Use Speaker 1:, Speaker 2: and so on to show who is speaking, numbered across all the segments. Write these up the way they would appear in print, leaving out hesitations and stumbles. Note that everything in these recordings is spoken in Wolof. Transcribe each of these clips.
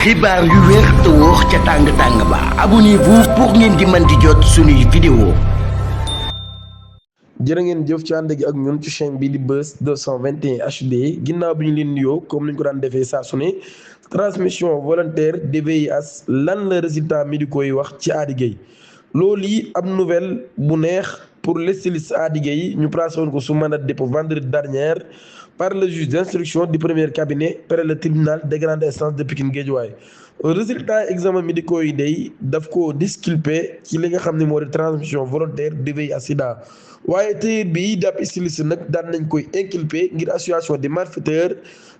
Speaker 1: xibaar yu wér te wóor ca tàng-tàng ba abonnez-vous pour ngeen di mën di jot suñuy vidéo.
Speaker 2: jërë ngeen jëf ci ànd gi ak ñun ci chaîne bi di Buzz 221 HD ginnaaw bi ñu leen nuyoo comme ni ñu ko daan defee saa su ne transmission volontaire de VIH lan la résultat médicaux yi wax ci Ady Gueye loolu yi am nouvelle bu neex pour les stylistes Ady Gueye ñu placé woon ko sous mandat de dépôt vendredi dernier par le juge d'instruction du premier cabinet près le tribunal de grande instance de Pikine Guédiawaye résultat examen médicaux yi day daf ko disculpé ci li nga xam ne moo di transmission volontaire de VIH sida waaye téer bi dàpp styliste nag daan nañ koy inculpé ngir association des malfaiteurs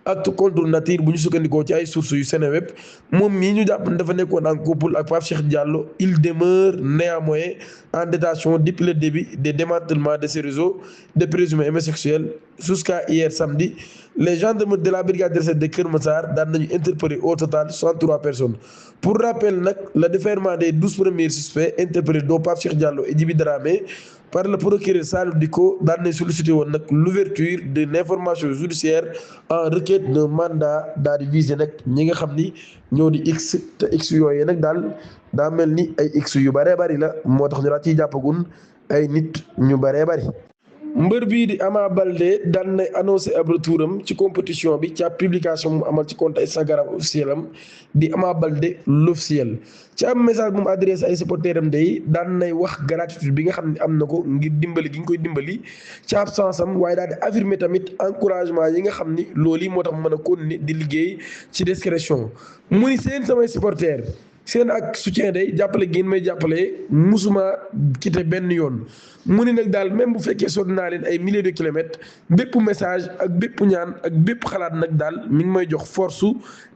Speaker 2: acte contre nature bu ñu sukkandikoo ci ay sources yu Seneweb moom mii ñu jàpp ne dafa nekkoon en couple ak Pape Cheikh Diallo il demeure néanmoins en détention depuis le début des démantèlements de ces réseaux de présumés homosexuels jusqu'à hier samedi. Les gendarmes de la brigade de recherche de Keur Massar daan nañu interpellé au total 63 personnes pour rappel nag le déferment des 12 premiers suspects interpellés dont Pape Cheikh Diallo et Djiby Dramé par le procureur Salif Dicko daan nañ sollicité woon nag l'ouverture de l'information judiciaire en requête de mandat daal di visé nag ñi nga xam ni ñoo di x te x yooyu nag daal daa mel ni ay x yu bëree bëri la moo tax ñu daal ciy jàppagun ay nit ñu bëree bëri. mbër bii di Ama Baldé daan na annoncé ab retouram ci compétition bi ci ab publication mu amal ci compte Instagram officiel am di Ama Baldé l'officiel ci am message bu mu adressé ay supporters am day daan nay wax gratitude bi nga xam ne am na ko ngir dimbali gi nga koy dimbali ci absence am waaye daal di affirmer tamit encouragement yi nga xam ni loolu yi moo tax mu mën a continuer di liggéey ci discrétion mu ni seen samay supporters seen ak soutien day jàppale ngeen may jàppale musuma quitté benn yoon mu ni nag daal même bu fekkee sori naa leen ay milliers de kilomètres bépp message ak bépp ñaan ak bépp xalaat nag daal mi ngi may jox force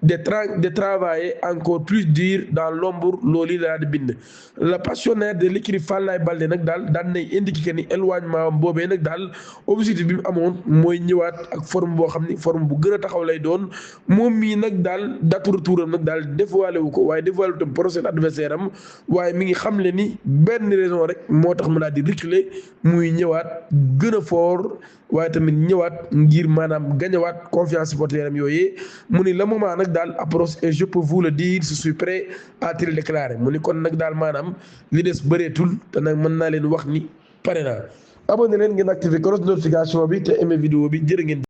Speaker 2: de travailler encore plus dur dans l'ombre loolu la di bind. le passionnaire de l'écurie Falaye Baldé nag daal daan nay indiqué que ni éloignement boobee nag daal objectif bi mu amoon mooy ñëwaat ak forme boo xam ni forme bu gën a taxaw lay doon moom mii nag daal date retouram nag daal dévoilé wu ko waaye dévoilé tam procès adversaire am waaye mi ngi xamle ni benn raison rek moo tax mu daal di reculer muy ñëwaat gën a fort waaye tamit ñëwaat ngir maanaam gañewaat confiance supporter am yooyee mu ni le moment nag daal approche et je peux vous le dire je suis prêt à te le déclarer mu ni kon nag daal maanaam li des bëreetul te nag mën naa leen wax ni pare naa abonné leen ngeen activé cloche de notification bi te aimé vidéo bi jërë ngeen